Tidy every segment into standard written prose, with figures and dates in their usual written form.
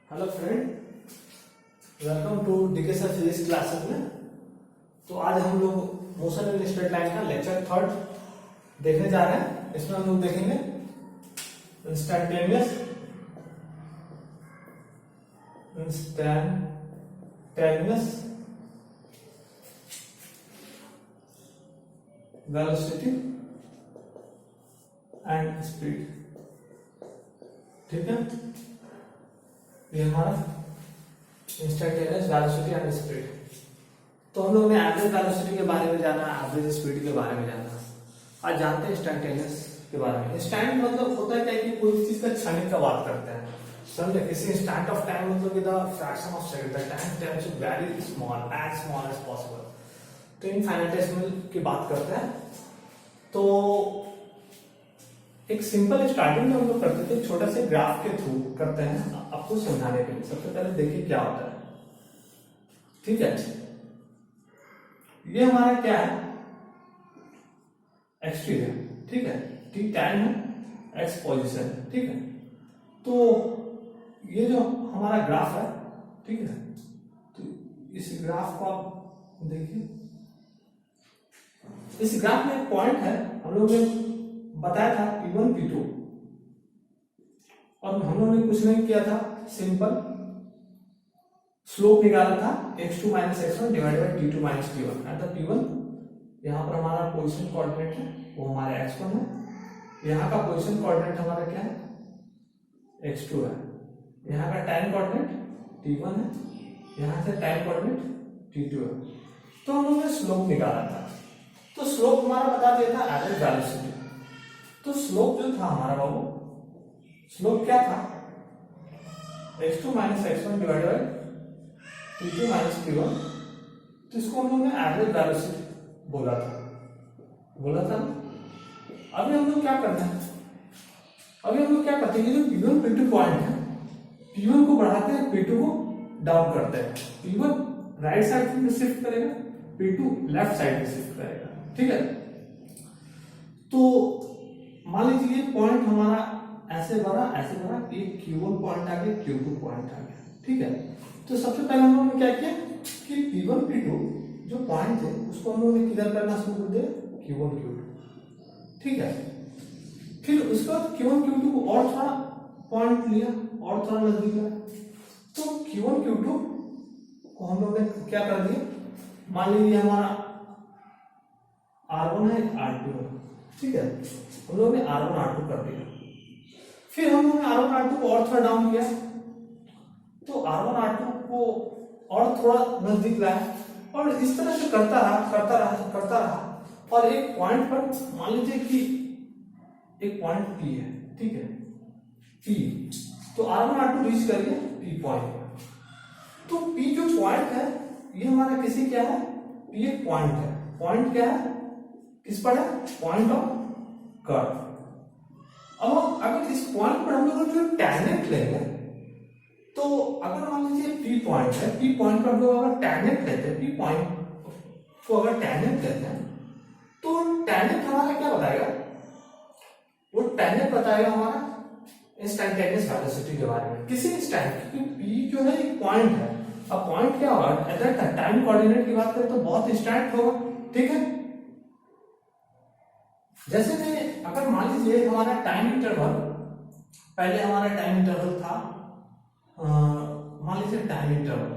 Hello friend, welcome to D K sir physics classes में। तो आज हम लोग मोशन इन स्ट्रेट लाइन का लेक्चर थर्ड देखने जा रहे हैं। इसमें हम लोग देखेंगे इंस्टैंटेनियस वेलोसिटी एंड स्पीड। ठीक है, ये हमारा इंस्टैंटेनियस वेलोसिटी एंड स्पीड। तो हम लोग ने एवरेज वेलोसिटी के बारे में जाना, एवरेज स्पीड के बारे में जाना। आज जानते हैं इंस्टैंटेनियस के बारे में। इंस्टेंट मतलब होता है क्या कि कोई चीज का क्षणिक का बात करते हैं। समझे, किसी इंस्टेंट ऑफ टाइम मतलब कि the fraction of second, the time tends to very small as possible. तो इनफाइनाइटेसिमल की बात करते हैं। तो एक सिंपल स्टार्टिंग में हम लोग करते थे, छोटा से ग्राफ के थ्रू करते हैं आपको समझाने के लिए। सबसे पहले देखिए क्या होता है। ठीक है, ये हमारा क्या है, एक्स टी है। ठीक है, टी टाइम है, एक्स पोजीशन है। ठीक है, तो ये जो हमारा ग्राफ है, ठीक है, तो इस ग्राफ को आप देखिए। इस ग्राफ में एक पॉइंट है, हम लोग ने बताया था P1 P2, और हम लोगों ने कुछ नहीं किया था, सिंपल स्लोप निकाला था x2 minus x1 divided by t2 minus t1। At the P1 यहाँ पर हमारा पोजीशन कोऑर्डिनेट है, वो हमारा x1 है। यहाँ का पोजीशन कोऑर्डिनेट हमारा क्या है, x2 है। यहाँ का टाइम कोऑर्डिनेट t1 है, यहाँ से टाइम कोऑर्डिनेट t2 है। तो हम लोगों ने स्लोप निकाला था। तो स्लोप हमारा बता दिया था एवरेज वेलोसिटी। तो स्लोप जो था हमारा बाबू, स्लोप क्या था, x2 minus x1 divided by t2 minus t1। तो इसको हम लोग ने एवरेज वेलोसिटी बोला था। अभी हम लोग क्या करना है, अभी हम लोग क्या करते हैं, जो P1 P2 पॉइंट है, P1 को बढ़ाते हैं, P2 को डाउन करते हैं। P1 राइट साइड में शिफ्ट करेगा, P2 लेफ्ट साइड में शिफ्ट करेगा। ठीक है, तो मान लीजिए पॉइंट हमारा ऐसे बना, एक Q1 पॉइंट आ गया, Q2 पॉइंट आ गया। ठीक है, तो सबसे पहले हम लोगों ने क्या किया कि P1 P2 जो पॉइंट थे उसको हम लोगों ने किधर करना शुरू कर दिया, Q1 Q2। ठीक है, फिर उसके बाद Q1 Q2 को और थोड़ा पॉइंट लिया और थोड़ा नजदीक लाया। तो Q1 Q2 को हम लोगों ने क्या कर दिया, मान लीजिए हमारा R1 है, R2 है। ठीक है, हम लोगों ने R1 R2 कर दिया। फिर हम लोगों ने R1 R2 को और थोड़ा डाउन किया, तो R1 R2 को और थोड़ा नजदीक लाया, और इस तरह से करता रहा। और एक पॉइंट पर मान लीजिए कि एक पॉइंट P है। ठीक है, P, तो R1 R2 रीच कर गया P पॉइंट। तो P जो पॉइंट है, ये हमारा किसी क्या है, P एक पॉइंट है। पॉइंट क्या है, किस पर है, पॉइंट ऑफ कर्व। अब अगर इस पॉइंट पर हम लोग जो टैंजेंट लेंगे, तो अगर मान लीजिए P पॉइंट है, P पॉइंट पर हम लोग अगर टैंजेंट लेते हैं, P पॉइंट को अगर टैंजेंट लेते हैं, तो टैंजेंट हमारा क्या बताएगा, वो टैंजेंट बताएगा हमारा इंस्टैंटेनियस वेलोसिटी के बारे में, किसी इंस्टेंट। क्योंकि P जो है एक पॉइंट है। अब पॉइंट क्या होगा, अगर टाइम कोऑर्डिनेट की बात करें तो बहुत इंस्टेंट होगा। ठीक है, जैसे में अगर मान लीजिए हमारा टाइम इंटरवल, पहले हमारा टाइम इंटरवल था, मान लीजिए टाइम इंटरवल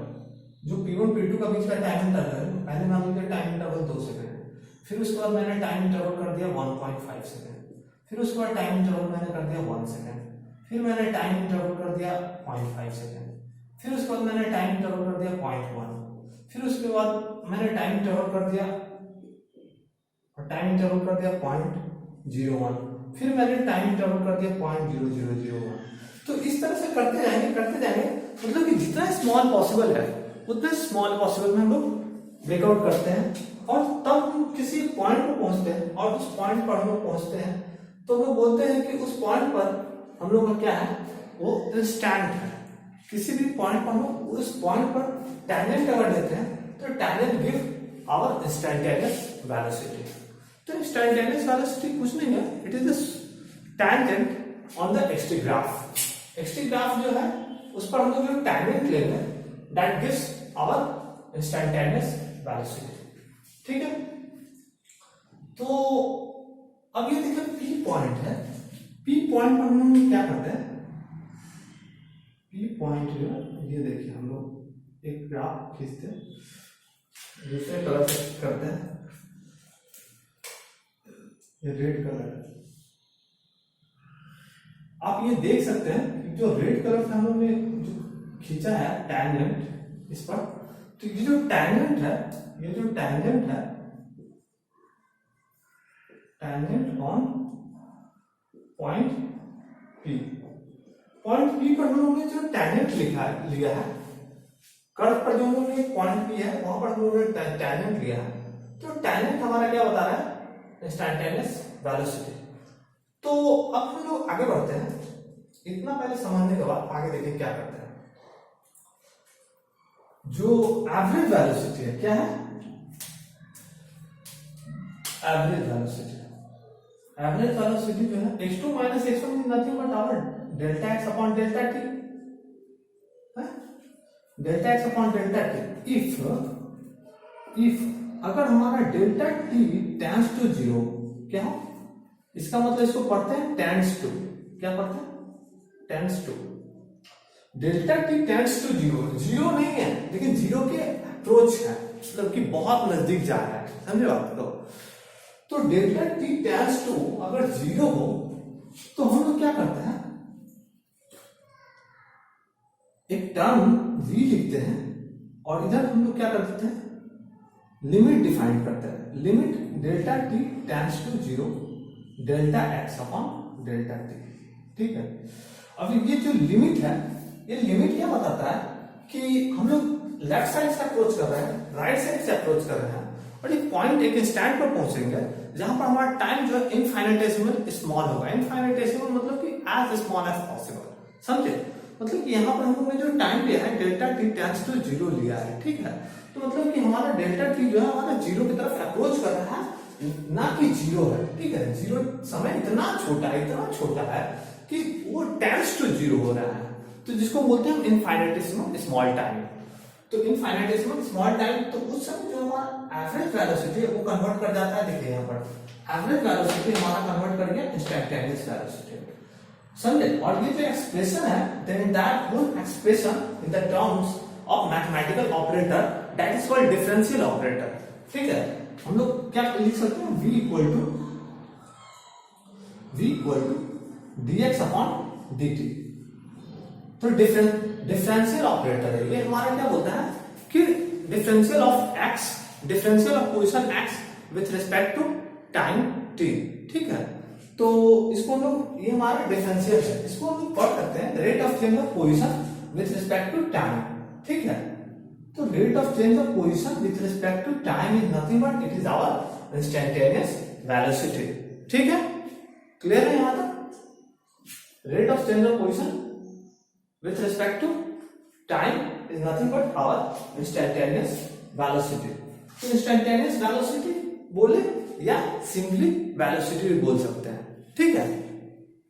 जो P1 P2 का बीच का टाइम इंटरवल है, पहले मान लीजिए टाइम इंटरवल 2 सेकंड। फिर उसके बाद मैंने टाइम इंटरवल कर दिया 1.5 सेकंड। फिर उसके बाद टाइम इंटरवल मैंने कर दिया 1 सेकंड। फिर मैंने टाइम इंटरवल कर दिया 0.5 सेकंड। फिर उसके बाद मैंने टाइम इंटरवल कर दिया 0.1। फिर उसके बाद मैंने टाइम इंटरवल कर दिया 0.01। फिर मैंने टाइम इंटरवल कर दिया 0.0001। तो इस तरह से करते जाएंगे, मतलब कि जितना स्मॉल पॉसिबल है उतना स्मॉल पॉसिबल में हम लोग ब्रेकआउट करते हैं, और तब हम किसी पॉइंट पर पहुंचते हैं, और उस पॉइंट पर हम लोग पहुंचते हैं तो वो बोलते हैं कि उस पॉइंट पर हम लोग का क्या है, वो इंस्टेंट है। किसी भी पॉइंट पर हम लोग उस पॉइंट पर टैंजेंट अगर लेते हैं तो tangent give our instantaneous velocity. तो इंस्टैंटेनियस वेलोसिटी कुछ नहीं है, it is the tangent on the x t graph. X t graph जो है उस पर हम लोग जो टैंजेंट लेंगे that gives our instantaneous velocity. ठीक है, तो अब ये देखिए पी पॉइंट है, पी पॉइंट पर हम लोग क्या करते हैं, पी पॉइंट जो है ये देखिए हम लोग एक ग्राफ खींचते हैं, दूसरे कलर से करते हैं, ये रेड कलर है। आप ये देख सकते हैं कि जो रेड कलर से हम लोग ने जो खींचा है टैंजेंट इस पर, तो ये जो टैंजेंट है, ये जो टैंजेंट है, tangent on point P, point P पर हम लोगों ने जो टैंजेंट लिया है, कर्व पर जो हम लोगों ने पॉइंट पी है वहां पर हम लोगों ने टैंजेंट लिया है, तो टैंजेंट हमारा क्या बता रहा है, इंस्टेंटेनियस वेलोसिटी। तो अब हम लोग आगे बढ़ते हैं, इतना पहले समझने के बाद आगे देखिए क्या करते हैं। जो एवरेज वेलोसिटी है, क्या है, एवरेज वेलोसिटी, एवरेज वेलोसिटी जो है x2 minus x1 is nothing but our delta x upon delta t, delta x upon delta t। If अगर हमारा delta t tends to zero, क्या हो, इसका मतलब इसको पढ़ते हैं टेंड्स टू, क्या पढ़ते हैं, tends to, delta t tends to zero, zero नहीं है लेकिन जीरो के अप्रोच है, मतलब कि बहुत नजदीक जा रहा है, समझे बात को। तो डेल्टा t टेंड्स टू अगर जीरो हो तो हम लोग क्या करते हैं, एक टर्म v लिखते हैं और इधर हम लोग क्या कर देते हैं, लिमिट डिफाइन करते हैं, limit delta t tends to zero delta x upon delta t। ठीक है, अब ये जो लिमिट है, ये लिमिट क्या बताता है कि हम लोग लेफ्ट साइड से अप्रोच कर रहे हैं, राइट साइड से अप्रोच कर रहे हैं, और एक पॉइंट, एक स्टैंड पर पहुंचेंगे जहां पर हमारा टाइम जो है इनफाइनिटेसिमल स्मॉल होगा, इनफाइनिटेसिमल मतलब कि एज स्मॉल एज पॉसिबल, समझे, मतलब कि यहाँ पर हम लोग ने जो टाइम लिया है delta t tends to zero लिया है। ठीक है, तो मतलब कि हमारा डेल्टा t जो है हमारा जीरो की तरफ अप्रोच कर रहा है, ना कि जीरो है। ठीक है, जीरो समय इतना छोटा है कि वो टेंड्स टू जीरो हो रहा है, तो जिसको बोलते हैं इनफाइनिटेसिमल स्मॉल टाइम। तो इनफाइनिटेसिमल स्मॉल टाइम, तो उस समय जो हमारा एवरेज वेलोसिटी है वो कन्वर्ट कर जाता है, देखिए यहाँ पर एवरेज वेलोसिटी हमारा कन्वर्ट कर गया इंस्टेंटेनियस वेलोसिटी, समझे। और ये जो एक्सप्रेशन है, then that whole expression in the terms of mathematical operator that is called differential operator. ठीक है, हम लोग क्या लिख सकते हैं, v equal to dx upon dt। तो डिफरेंशियल ऑपरेटर है ये, हमारा क्या बोलता है कि differential of x, differential of position x with respect to time t। ठीक है, तो इसको हम लोग, ये हमारा डिफरेंशियल है, इसको हम लोग पढ़ सकते हैं rate of change of position with respect to time. ठीक है, तो rate of change of position with respect to time is nothing but it is our instantaneous velocity. ठीक है, क्लियर है यहां तक, rate of change of position with respect to time is nothing but our instantaneous velocity। तो instantaneous velocity बोले या simply velocity भी बोल सकते हैं। ठीक है,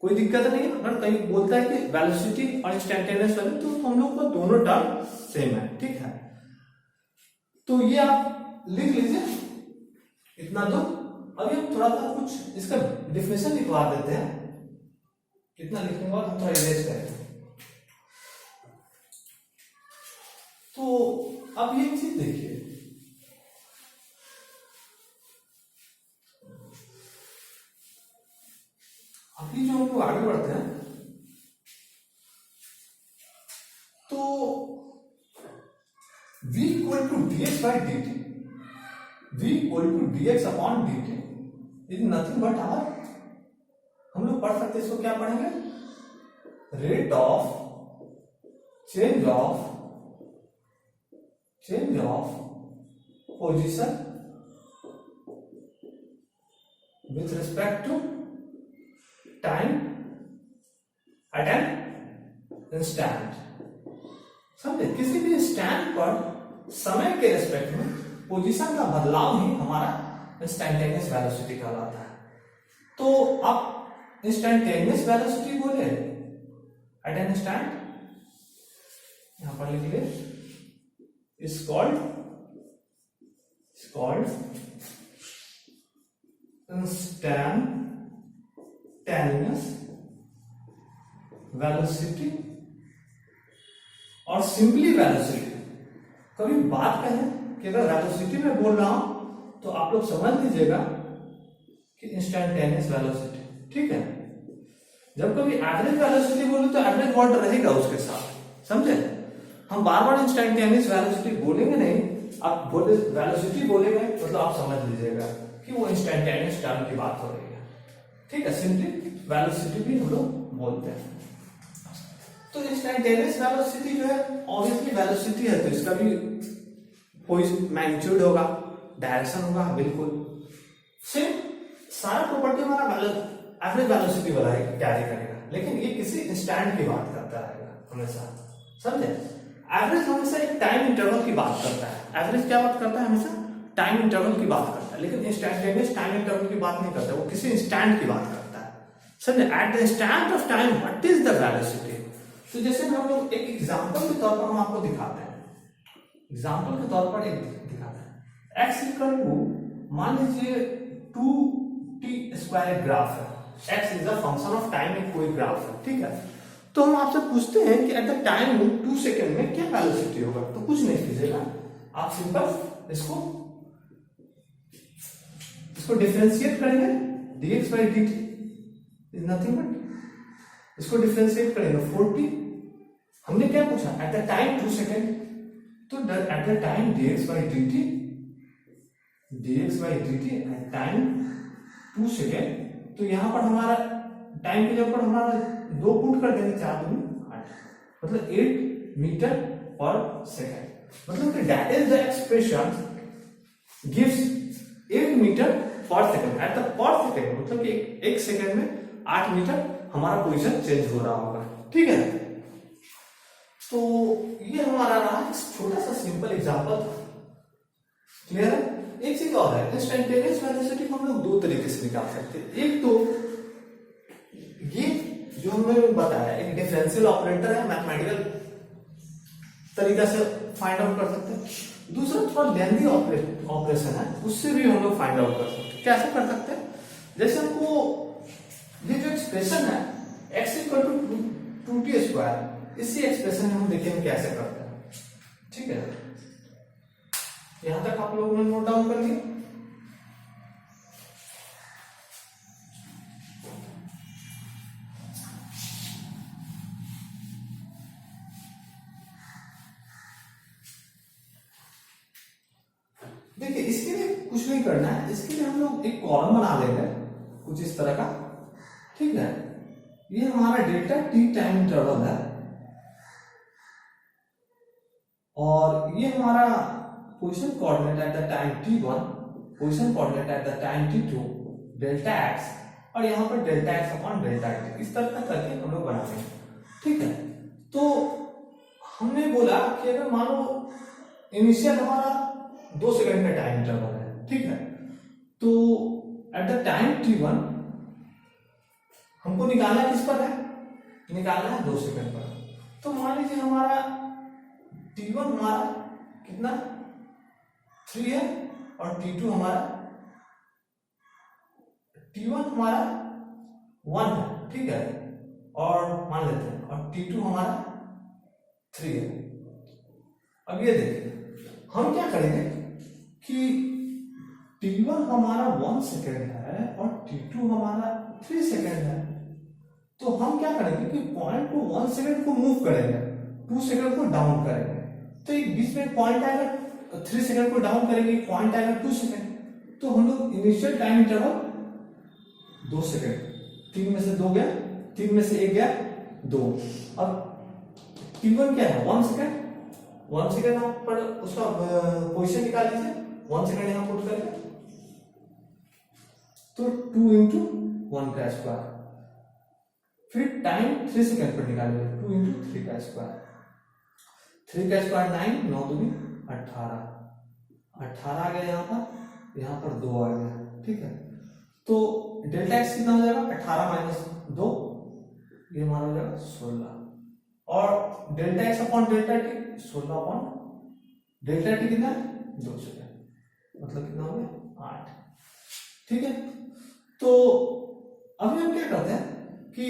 कोई दिक्कत नहीं है, अगर कहीं बोलता है कि velocity और instantaneous velocity, तो हम लोग को दोनों टर्म सेम है। ठीक है, तो ये आप लिख लीजिए इतना दो। अभी हम थोड़ा सा कुछ इसका डिफिनेशन लिखवा देते हैं, कितना लिखने के बाद हम थोड़ा इरेज करेंगे। तो अब ये चीज देखिए, अभी जो हम लोग आगे बढ़ते हैं, तो v equal to dx by dt, v equal to dx upon dt is nothing but our, हम लोग पढ़ सकते हैं इसको, क्या पढ़ेंगे, rate of change of position with respect to time at an instant. समझे, किसी भी इंस्टेंट पर समय के रिस्पेक्ट में पोजीशन का बदलाव ही हमारा इंस्टेंटेनियस वेलोसिटी कहलाता है। तो आप इंस्टेंटेनियस वेलोसिटी बोले, एट एन इंस्टेंट, यहां पर लिख ले, इज कॉल्ड इंस्टैंटेनियस वेलोसिटी और सिंपली वेलोसिटी। कभी बात कहें कि अगर वेलोसिटी में बोल रहा हूं तो आप लोग समझ लीजिएगा कि इंस्टैंटेनियस वेलोसिटी, ठीक है। जब कभी एवरेज वेलोसिटी बोलूं तो एवरेज वर्ड रहेगा उसके साथ, समझे। हम बार बार इंस्टैंटेनियस वेलोसिटी बोलेंगे नहीं, आप बोले वेलोसिटी बोलेंगे मतलब आप समझ लीजिएगा कि वो इंस्टैंटेनियस टर्म की बात हो रही है, ठीक है। सिंपली वेलोसिटी भी हम लोग बोलते हैं। तो इंस्टैंटेनियस वेलोसिटी जो है ऑब्वियसली वेलोसिटी है, तो इसका भी कोई मैग्नीट्यूड होगा, डायरेक्शन होगा, बिल्कुल सेम सारा प्रॉपर्टी हमारा एवरेज वेलोसिटी वाला है कैरी करेगा, लेकिन ये किसी इंस्टेंट की बात करता रहेगा हमेशा, समझे। एवरेज हमेशा एक टाइम इंटरवल की बात करता है। एवरेज क्या बात करता है? हमेशा टाइम इंटरवल की बात करता है, लेकिन इंस्टैंटेनियस टाइम इंटरवल की बात नहीं करता, वो किसी इंस्टेंट की बात करता है, समझे। At the instant of time what is the velocity. तो जैसे हम लोग एक एग्जांपल के तौर पर हम आपको दिखाते हैं, एग्जांपल के तौर पर एक दिखाते हैं। x इक्वल टू मान लीजिए 2t² ग्राफ है, x is a function of time एक कोई ग्राफ है, ठीक है। तो हम आपसे पूछते हैं कि एट द टाइम 2 सेकेंड में क्या वेलोसिटी होगा, तो कुछ नहीं कीजिएगा, आप सिंपल इसको डिफरेंशिएट करेंगे, dx by dt is nothing but, इसको डिफरेंशिएट करेंगे 40। हमने क्या पूछा? एट द टाइम 2 सेकेंड, तो at the time dx by dt at time 2 second, तो यहां पर हमारा टाइम के जगह पर हमारा 2 पुट कर देंगे, 4 दूनी 8, मतलब 8 मीटर पर सेकेंड, मतलब कि that is the expression gives 8 metre per second at the per second, मतलब कि एक सेकेंड में 8 मीटर हमारा पोजीशन चेंज हो रहा होगा, ठीक है। तो ये हमारा रहा एक छोटा सा सिंपल एग्जांपल था, क्लियर है। एक चीज और है, इंस्टैंटेनियस वेलोसिटी को हम लोग 2 तरीके से निकाल सकते हैं। एक तो ये जो हमने बताया एक डिफरेंशियल ऑपरेटर है, मैथमेटिकल तरीका से फाइंड आउट कर सकते हैं। दूसरा थोड़ा लेंथी ऑपरेशन है, उससे भी हम लोग फाइंड आउट कर सकते हैं। कैसे कर सकते हैं? जैसे हमको ये जो एक्सप्रेशन है x इक्वल टू 2t², इसी एक्सप्रेशन में हम देखेंगे कैसे करते हैं, ठीक है। यहां तक आप लोगों ने नोट डाउन कर लिया। देखिए इसके लिए कुछ नहीं करना है, इसके लिए हम लोग एक कॉलम बना देंगे कुछ इस तरह का, ठीक है। ये हमारा डेल्टा टी टाइम इंटरवल है और ये हमारा position coordinate eight the time t1, position coordinate eight the time t2, delta x, और यहाँ पर delta x upon delta t, इस तरह का करके हम लोग बनाएंगे, ठीक है। तो हमने बोला कि अगर मान लो इनिशियल हमारा 2 सेकंड का टाइम इंटरवल है, ठीक है। तो एट द टाइम t1 हमको निकालना किस पर है? निकालना है 2 सेकंड पर। तो मान लीजिए हमारा t1 हमारा कितना 3 है और t1 हमारा 1 है, ठीक है, और मान लेते हैं, और t2 हमारा 3 है। अब ये देखिए हम क्या करेंगे कि t1 हमारा 1 सेकेंड है और t2 हमारा 3 सेकेंड है। तो हम क्या करेंगे कि पॉइंट को 1 सेकेंड को मूव करेंगे, 2 सेकेंड को डाउन करेंगे, तो एक बीच में पॉइंट आएगा, 3 सेकेंड को डाउन करेंगे, पॉइंट आएगा 2 सेकेंड। तो हम लोग इनिशियल टाइम इंटरवल 2 सेकेंड, 3 में से 2 गया, 3 में से 1 गया 2, और t1 क्या है 1 सेकेंड, 1 सेकेंड आप पर उसका पोजीशन निकाल लीजिए, 1 सेकेंड यहां पुट करके, तो 2 into 1 का स्क्वायर, फिर टाइम 3 सेकेंड पर निकालिए, 2 into 3 का स्क्वायर, 3 का स्क्वायर 9, 9 दूनी 18, 18 आ गया यहाँ पर 2 आ गया, ठीक है। तो डेल्टा एक्स कितना हो जाएगा? 18 - 2, ये हमारा हो जाएगा 16, delta x upon delta T 16 upon delta T कितना है 2 सेकंड, मतलब कितना हो गया 8। ठीक है, तो अभी हम क्या करते हैं कि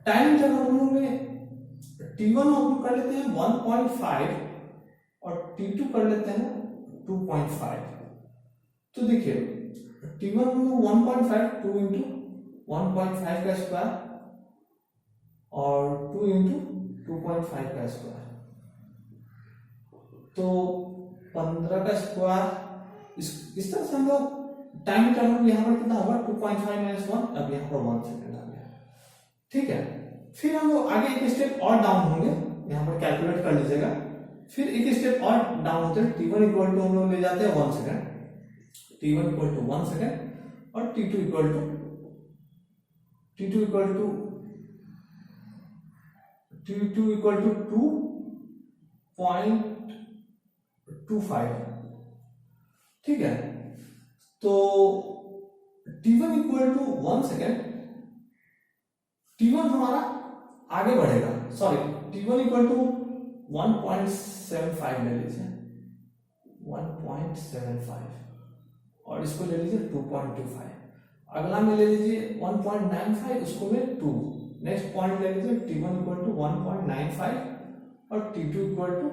टाइम इंटरवल में T1 हम कर लेते हैं 1.5 और T2 कर लेते हैं 2.5। तो देखिए T1 में 1.5 2 इंटू 1.5 का स्क्वायर और 2 इंटू 2.5 का स्क्वायर, तो 15 का स्क्वायर। इस तरह से हम लोग टाइम इंटरवल यहाँ पर कितना होगा 2.5 माइनस 1, अब यहाँ पर 1 सेकेंड आ गया। ठीक है, फिर हम लोग आगे एक स्टेप और डाउन होंगे, यहाँ पर कैलकुलेट कर लीजिएगा। फिर एक स्टेप और डाउन होते हैं, T1 इक्वल टू हम लोग ले जाते हैं 1 second, T1 equal to 1 second और T2 इक्वल टू 2.25। ठीक है, तो T1 equal to 1 second, T1 हमारा आगे बढ़ेगा, सॉरी T1 इक्वल टू 1.75 ले लीजिए, 1.75 और इसको ले लीजिए 2.25, अगला में ले लीजिए 1.95, उसको में 2, नेक्स्ट पॉइंट ले लीजिए T1 इक्वल टू 1.95 और T2 इक्वल टू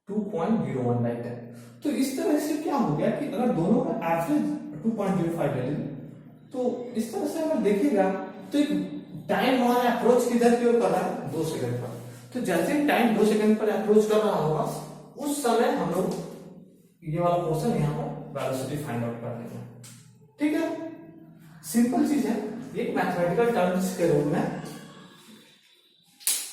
2.01 राइट है। तो इस तरह से क्या हो गया कि अगर दोनों का एवरेज 2.05 ले लें, तो इस तरह से अगर देखिएगा तो टाइम हमारा अप्रोच किधर की ओर कर रहा है 2 सेकंड पर। तो जैसे ही टाइम 2 सेकंड पर अप्रोच कर रहा होगा उस समय हम लोग ये वाला पोर्शन यहाँ पर वेलोसिटी फाइंड आउट कर लेंगे। ठीक है, सिंपल चीज है, एक मैथमेटिकल टर्म्स के रूप में।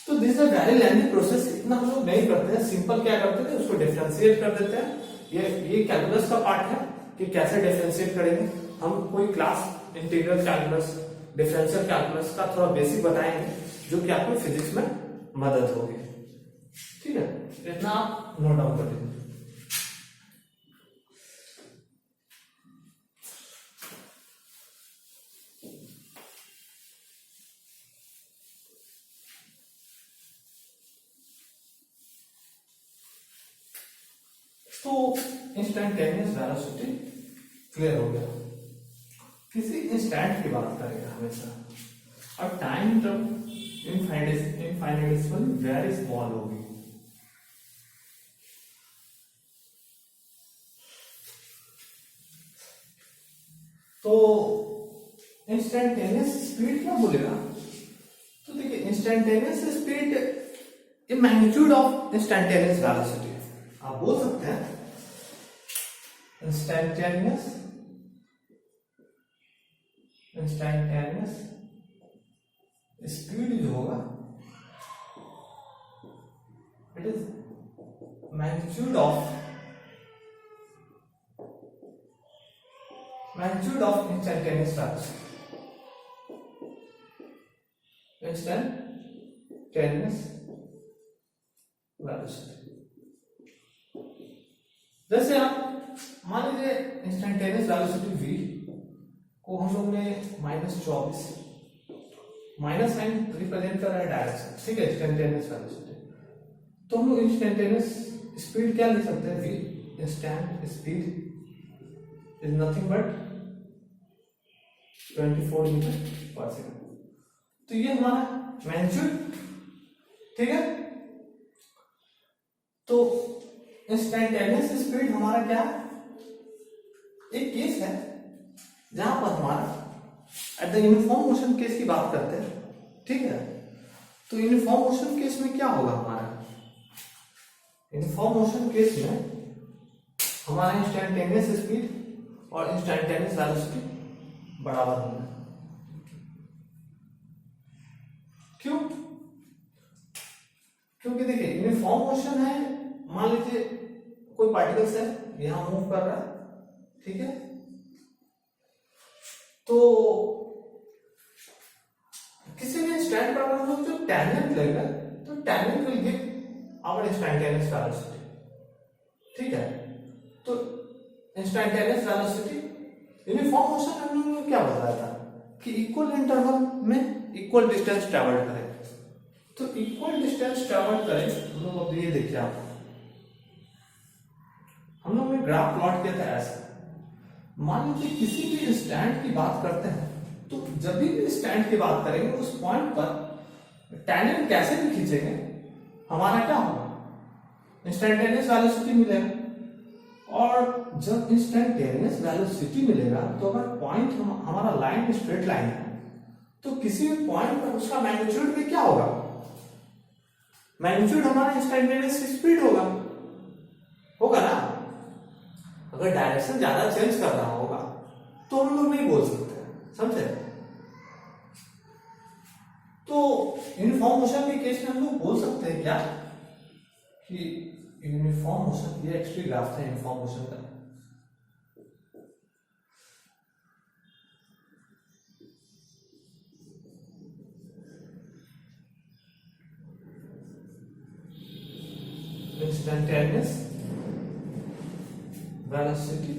तो this is a very lengthy process, इतना हम लोग नहीं करते हैं, सिंपल क्या करते थे उसको डिफरेंशिएट कर देते हैं। ये कैलकुलस का पार्ट है कि कैसे डिफरेंशिएट करेंगे। हम कोई class integral calculus, differential calculus का थोड़ा बेसिक बताएंगे जो कि आपको फिजिक्स में मदद होगी। ठीक है, इतना आप नोट डाउन कर लीजिए। तो इंस्टेंटेनियस वेलोसिटी क्लियर हो गया। किसी इंस्टेंट की बात करेगा हमेशा, और टाइम जब इनफाइनिटेसिमल वेरी स्मॉल होगी, तो इंस्टेंटेनियस स्पीड क्या बोलेगा? तो देखिए instantaneous speed A magnitude of instantaneous velocity, आप बोल सकते हैं इंस्टेंटेनियस स्पीड जो होगा it is magnitude of instantaneous velocity. जैसे आप मान लीजिए इंस्टेंटेनियस वेलोसिटी v को हम लोग ने -24, माइनस साइन रिप्रेजेंट कर रहा है डायरेक्शन। ठीक है, इंस्टेंटेनियस वेलोसिटी, तो हम लोग इंस्टेंटेनियस स्पीड क्या लिख सकते हैं? v instant speed is nothing but 24 metre per second. तो ये हमारा मैग्नीट्यूड। ठीक है, तो इंस्टेंटेनियस स्पीड हमारा क्या एक केस है जहां पर हमारा at the uniform motion case की बात करते हैं। ठीक है, तो यूनिफॉर्म मोशन केस में क्या होगा? हमारा यूनिफॉर्म मोशन केस में हमारा इंस्टेंटेनियस स्पीड और इंस्टेंटेनियस वेलोसिटी बराबर होंगे। क्यों? क्योंकि देखिए यूनिफॉर्म मोशन है, मान लीजिए कोई पार्टिकल्स है यहां मूव कर रहा है, ठीक है, तो किसी भी स्टैंड पर हम लोग जो टेंजेंट लेगा तो tangent will give our instantaneous velocity. ठीक है, तो इंस्टेंटेनियस वेलोसिटी यूनिफॉर्म मोशन हम लोगों ने क्या बताया था कि इक्वल इंटरवल में इक्वल डिस्टेंस ट्रेवल करें। तो इक्वल डिस्टेंस ट्रेवल करें हम लोग, अब ये देखिए आप, हम लोग ने ग्राफ प्लॉट किया था ऐसा। मान लीजिए किसी भी स्टैंड की बात करते हैं, तो जब भी स्टैंड की बात करेंगे उस पॉइंट पर टैंजेंट कैसे भी खींचेंगे, हमारा क्या होगा, इंस्टेंटेनियस वेलोसिटी मिलेगा। और जब इंस्टेंटेनियस वेलोसिटी मिलेगा तो अगर पॉइंट हमारा लाइन स्ट्रेट लाइन है, तो किसी भी पॉइंट पर उसका मैग्नीट्यूड भी क्या होगा, मैग्नीट्यूड हमारा इंस्टेंटेनियस स्पीड होगा ना। अगर डायरेक्शन ज्यादा चेंज कर रहा होगा तो हम लोग नहीं बोल सकते, समझे। तो यूनिफॉर्म मोशन के केस में हम लोग बोल सकते हैं क्या कि यूनिफॉर्म मोशन, ये एक्चुअली ग्राफ था यूनिफॉर्म मोशन का। इंस्टेंटेनियस वेलोसिटी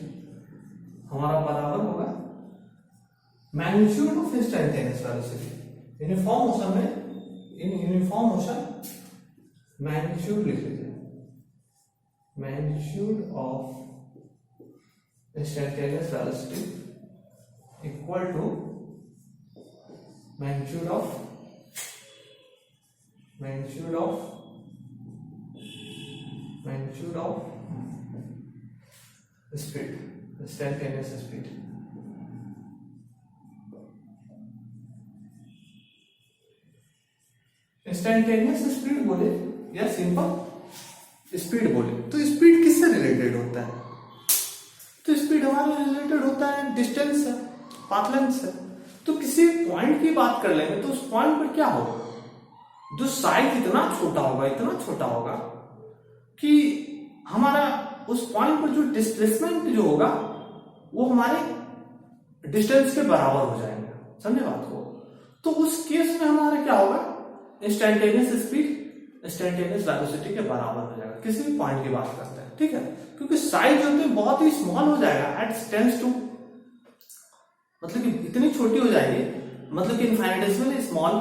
हमारा बराबर होगा magnitude of instantaneous velocity. Uniform motion में, इन यूनिफॉर्म मोशन मैग्नीट्यूड लिख लीजिए, magnitude of instantaneous velocity equal to magnitude of speed, instantaneous speed. Instantaneous speed बोले या सिंपल स्पीड बोले, तो स्पीड किससे रिलेटेड होता है, तो स्पीड हमारा रिलेटेड होता है डिस्टेंस से, पाथ लेंथ से। तो किसी पॉइंट की बात कर लेंगे तो उस पॉइंट पर क्या होगा, जो साइज इतना छोटा होगा कि हमारा उस पॉइंट पर जो डिस्प्लेसमेंट जो होगा वो हमारे डिस्टेंस के बराबर हो जाएगा, समझे बात को। तो उस केस में हमारा क्या होगा, इंस्टेंटेनियस स्पीड इंस्टेंटेनियस वेलोसिटी के बराबर हो जाएगा, किसी भी पॉइंट की बात करते हैं, ठीक है। क्योंकि साइज जो है बहुत ही स्मॉल हो जाएगा एट टेंस टू, मतलब कि इतनी छोटी हो जाएगी, मतलब कि इनफाइनिटेसिमल स्मॉल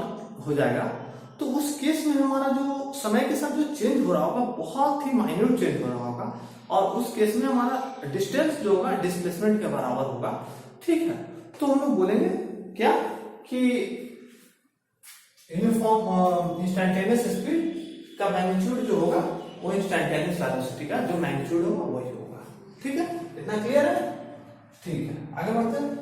हो जाएगा। तो उस केस में हमारा जो समय के साथ जो चेंज हो रहा होगा बहुत ही माइन्यूट चेंज हो रहा होगा, और उस केस में हमारा डिस्टेंस जो होगा डिस्प्लेसमेंट के बराबर होगा, ठीक है। तो हम लोग बोलेंगे क्या कि यूनिफॉर्म इंस्टेंटेनियस स्पीड का मैग्नीट्यूड जो होगा वो इंस्टेंटेनियस वेलोसिटी का जो मैग्नीट्यूड होगा वही होगा, ठीक है। इतना क्लियर है, ठीक है। आगे बढ़ते हैं।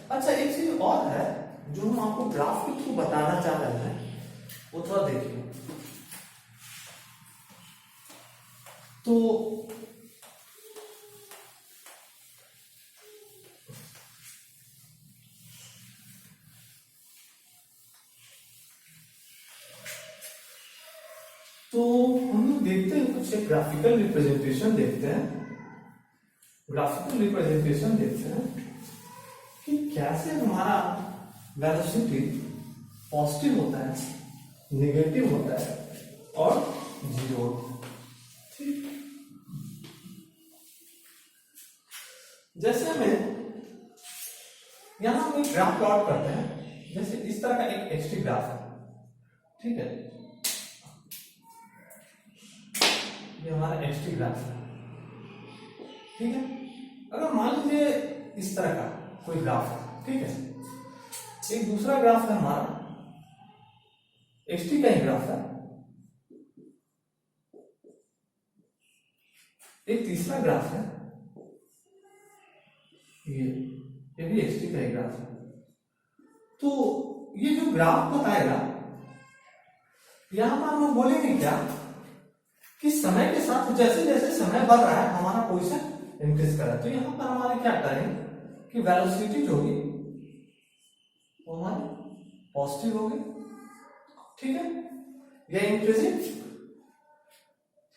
अच्छा, एक चीज और है जो हम आपको ग्राफ के थ्रू बताना चाह रहे हैं, वो थोड़ा देखिए। तो हम लोग देखते हैं कुछ ग्राफिकल रिप्रेजेंटेशन देखते हैं कि कैसे हमारा वेलोसिटी पॉजिटिव होता है, नेगेटिव होता है और जीरो, ठीक। जैसे हमें यहां हम एक ग्राफ प्लॉट करते हैं, जैसे इस तरह का एक एक्सटी ग्राफ है, ठीक है। ये हमारा एक्सटी ग्राफ है, ठीक है। अगर मान लीजिए इस तरह का कोई ग्राफ है, ठीक है। एक दूसरा ग्राफ है हमारा एक्सटी का ही ग्राफ है, एक तीसरा ग्राफ है ये भी एक्सटी का ही ग्राफ है। तो ये जो ग्राफ बताएगा, यहां पर हम बोलेंगे क्या कि समय के साथ जैसे जैसे समय बढ़ रहा है हमारा पोजीशन इंक्रीज कर रहा है। तो यहां पर हमारे क्या करेंगे कि वेलोसिटी जो होगी वो हमारी पॉजिटिव होगी, ठीक है। यह इंक्रीजिंग,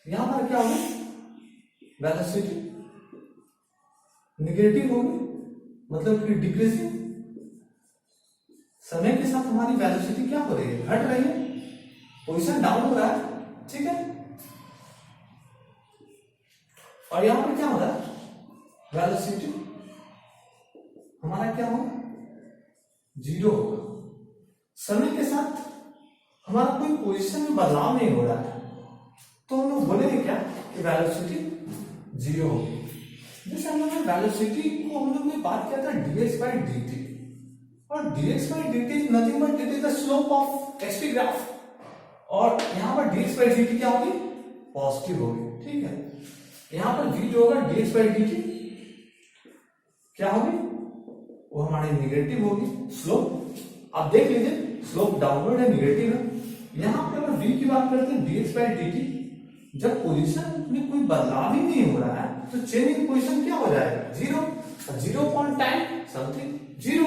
यहां पर क्या होगी वेलोसिटी नेगेटिव होगी, मतलब कि डिक्रीजिंग। समय के साथ हमारी वेलोसिटी क्या हो रही है, घट रही है, पोजीशन डाउन हो रहा है, ठीक है। और यहां पर क्या हो रहा है वेलोसिटी हमारा क्या होगा जीरो होगा। समय के साथ हमारा कोई पोजीशन में बदलाव नहीं हो रहा है, तो हम लोग बोलेंगे क्या कि वेलोसिटी जीरो होगी। जैसे हम लोग ने वेलोसिटी को हम लोग ने बात किया था dx by dt, और dx by dt is nothing but it is the slope of xt graph, और यहाँ पर dx by dt क्या होगी, पॉजिटिव होगी, ठीक है। यहाँ पर v जो होगा dx by dt क्या होगी, वो हमारी निगेटिव होगी स्लोप। आप देख लीजिए स्लोप डाउनवर्ड है, निगेटिव है। यहाँ पर अगर v की बात करते हैं dx by dt, जब पोजीशन में कोई बदलाव ही नहीं हो रहा है तो चेंज इन पोजीशन क्या हो जाएगा, zero. Zero upon time something zero.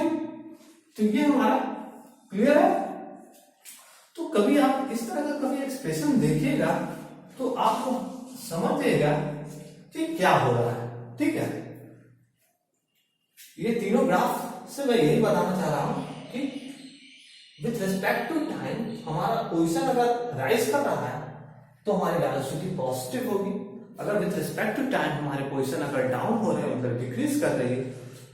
तो ये हमारा क्लियर है। तो कभी आप इस तरह का कभी एक्सप्रेशन देखिएगा तो आपको समझिएगा कि क्या हो रहा है, ठीक है। ये तीनों ग्राफ से मैं यही बताना चाह रहा हूं कि विथ रिस्पेक्ट टू टाइम हमारा पोजीशन अगर राइज कर रहा है तो हमारी वेलोसिटी पॉजिटिव होगी। अगर विथ रिस्पेक्ट टू टाइम हमारे पोजीशन अगर डाउन हो रहे हैं, मतलब डिक्रीज कर रही है,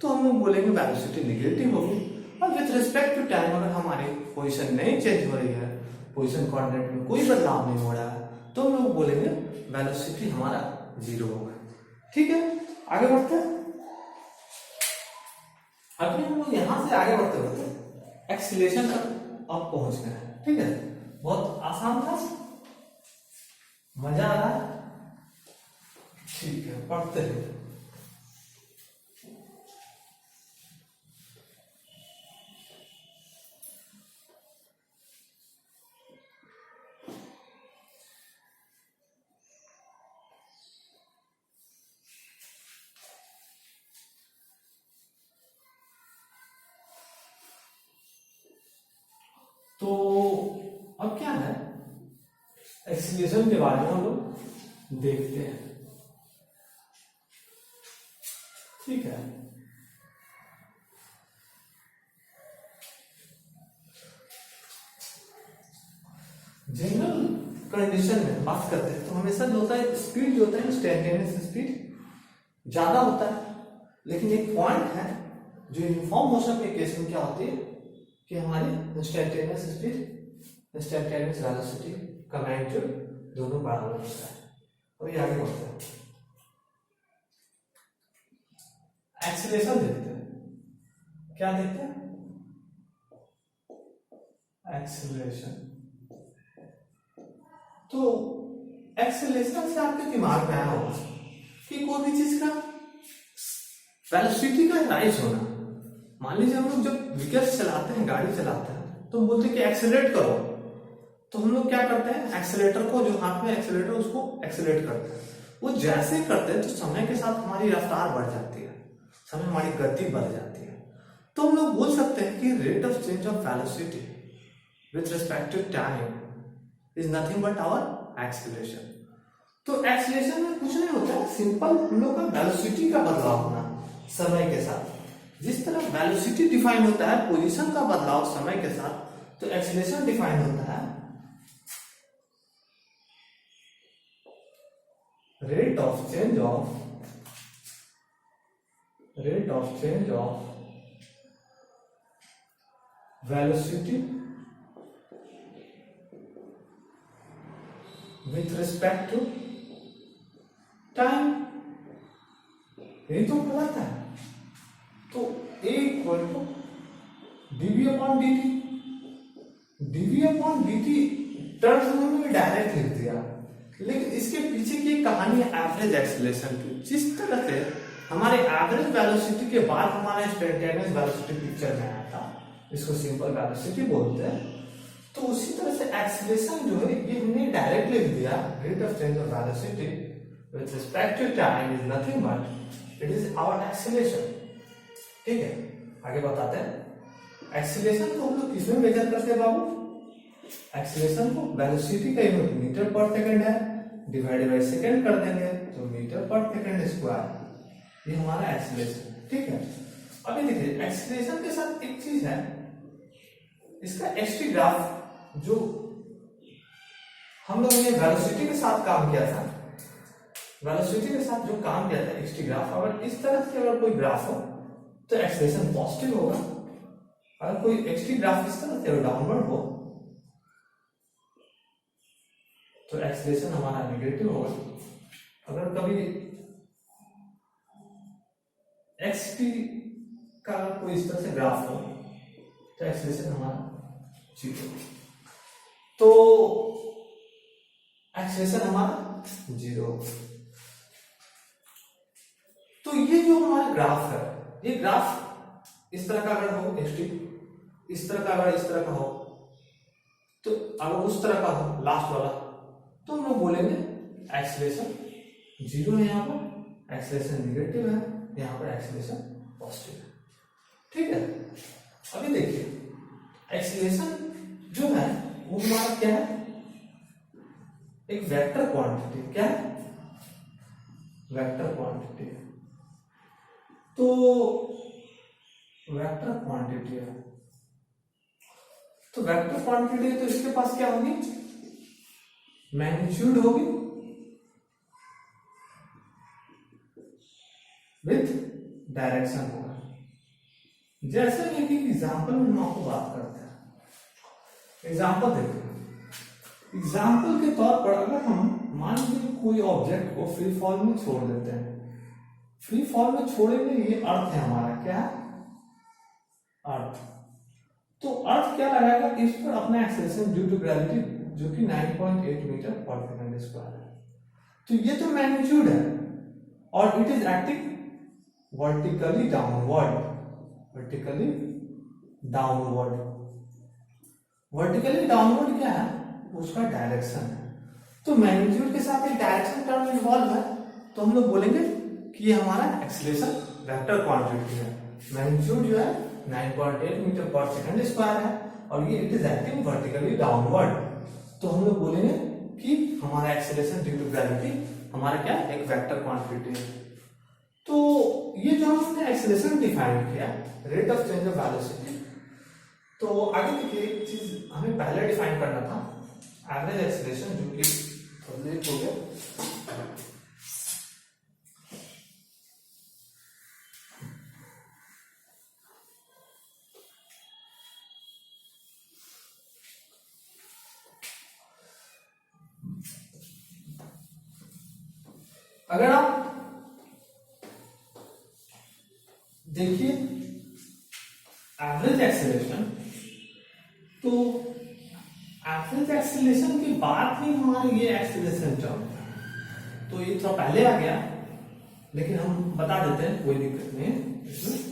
तो हम लोग बोलेंगे वेलोसिटी निगेटिव होगी। और विथ रिस्पेक्ट टू टाइम अगर हमारी पोजीशन नहीं चेंज हो रही है, पोजीशन कोऑर्डिनेट में कोई बदलाव नहीं हो रहा है, तो हम लोग बोलेंगे वेलोसिटी हमारा जीरो होगा, ठीक है। आगे बढ़ते हैं। अभी हम लोग यहां से आगे बढ़ते बढ़ते एक्सीलरेशन तक अब पहुंच गए हैं, ठीक है। बहुत आसान था, मजा आ रहा है, ठीक है। पढ़ते हैं। तो अब क्या है, एक्सीलरेशन के बारे में हम लोग देखते हैं, ठीक है। जनरल कंडीशन में बात करते हैं तो हमेशा जो होता है स्पीड जो होता है इंस्टेंटेनियस स्पीड ज्यादा होता है, लेकिन एक पॉइंट है जो यूनिफॉर्म मोशन के केस में क्या होती है कि हमारी इंस्टेंटेनियस स्पीड, इंस्टेंटेनियस वेलोसिटी का मैग्नीट्यूड दोनों बराबर होता है। और ये आगे बढ़ते हैं, एक्सीलरेशन देखते हैं। क्या देखते हैं, एक्सीलरेशन। तो एक्सीलरेशन से आपके दिमाग में आया होगा कि कोई भी चीज का वेलोसिटी का राइज होना। मान लीजिए हम लोग जब व्हीकल चलाते हैं, गाड़ी चलाते हैं, तो हम बोलते हैं कि एक्सेलरेट करो, तो हम लोग क्या करते हैं, एक्सेलेटर को, जो हाथ में एक्सेलेटर उसको एक्सेलरेट करते हैं। वो जैसे करते हैं तो समय के साथ हमारी रफ्तार बढ़ जाती है, समय हमारी गति बढ़ जाती है। तो हम लोग बोल सकते हैं कि rate of change of velocity with respect to time is nothing but our acceleration. तो एक्सेलरेशन में कुछ नहीं होता है, सिंपल हम लोग का वेलोसिटी का बदलाव होना समय के साथ। जिस तरह वेलोसिटी डिफाइन होता है पोजीशन का बदलाव समय के साथ, तो एक्सेलरेशन डिफाइन होता है rate of change of velocity with respect to time. यही तो गलत है। तो A equal to dv upon dt, dv upon dt terms में डायरेक्ट लिख दिया, लेकिन इसके पीछे की कहानी एवरेज एक्सीलरेशन की। जिस तरह से हमारे एवरेज वेलोसिटी के बाद हमारा इंस्टेंटेनियस वेलोसिटी पिक्चर में आया था, इसको सिंपल वेलोसिटी बोलते हैं, तो उसी तरह से एक्सीलरेशन जो है ये हमने डायरेक्ट लिख दिया, rate of change of velocity with respect to time is nothing but it is our acceleration, ठीक है। आगे बताते हैं एक्सीलरेशन को हम लोग किसमें मेजर करते हैं बाबू, एक्सीलरेशन को वेलोसिटी का यूनिट मीटर पर सेकंड है, डिवाइडेड बाय सेकंड कर देंगे तो मीटर पर सेकंड स्क्वायर, ये हमारा एक्सीलरेशन, ठीक है। अभी देखिए एक्सीलरेशन के साथ एक चीज है, इसका एक्सटी ग्राफ जो हम लोगों ने वेलोसिटी के साथ काम किया था, वेलोसिटी के साथ जो काम किया था एक्सटी ग्राफ, अगर इस तरह से अगर कोई ग्राफ हो तो एक्सीलरेशन पॉजिटिव होगा, अगर कोई एक्सटी ग्राफ इस तरह से डाउनवर्ड हो तो एक्सेलरेशन हमारा नेगेटिव होगा। अगर कभी एक्सटी का कोई इस तरह से ग्राफ हो तो एक्सेलरेशन हमारा 0, तो एक्सेलरेशन हमारा 0। तो ये जो हमारा ग्राफ है, ये ग्राफ इस तरह का अगर हो एक्सटी, इस तरह का अगर इस तरह का हो, तो अगर उस तरह का हो लास्ट वाला, तो हम लोग बोलेंगे एक्सेलरेशन 0 है, यहाँ पर एक्सेलरेशन नेगेटिव है, यहाँ पर एक्सेलरेशन पॉजिटिव है। ठीक है, अभी देखिए एक्सेलरेशन जो है वो हमारा क्या है, एक वेक्टर क्वांटिटी। क्या है? वेक्टर क्वांटिटी है। तो वेक्टर क्वांटिटी है, तो वेक्टर क्वांटिटी है तो इसके पास क्या होगी, मैग्नीट्यूड होगी विथ डायरेक्शन होगा। जैसे कि एग्जांपल में हम आपको बात करते हैं, एग्जांपल देखते हैं। एग्जांपल के तौर पर अगर हम मान लीजिए कोई ऑब्जेक्ट को फ्री फॉल में छोड़ देते हैं, फ्री फॉल में छोड़ेंगे, ये अर्थ है हमारा, क्या है, अर्थ। तो अर्थ क्या लगाएगा, इस पर अपना एक्सेलरेशन ड्यू टू ग्रेविटी जो कि 9.8 मीटर पर सेकंड स्क्वायर है। तो ये तो मैग्नीट्यूड है और it is acting vertically downward, vertically downward. Vertically downward क्या है, उसका डायरेक्शन है। तो मैग्नीट्यूड के साथ एक डायरेक्शन टर्म इन्वॉल्व है, तो हम लोग बोलेंगे कि ये हमारा एक्सेलरेशन वेक्टर क्वांटिटी है। मैग्नीट्यूड जो है 9.8 मीटर पर सेकंड स्क्वायर है और ये it is acting vertically downward, तो हम लोग बोलेंगे कि हमारा एक्सेलरेशन ड्यू टू ग्रेविटी हमारा क्या, एक वेक्टर क्वांटिटी है। तो ये जो हमने एक्सेलरेशन डिफाइन किया, rate of change of velocity. तो आगे देखिए एक चीज हमें पहले डिफाइन करना था, एवरेज एक्सेलरेशन, जो कि थोड़ा लेट हो गया। अगर आप देखिए एवरेज एक्सेलरेशन, तो एवरेज एक्सेलरेशन के बाद ही हमारा ये एक्सेलरेशन टर्म, तो ये थोड़ा पहले आ गया, लेकिन हम बता देते हैं, कोई दिक्कत नहीं है इसमें।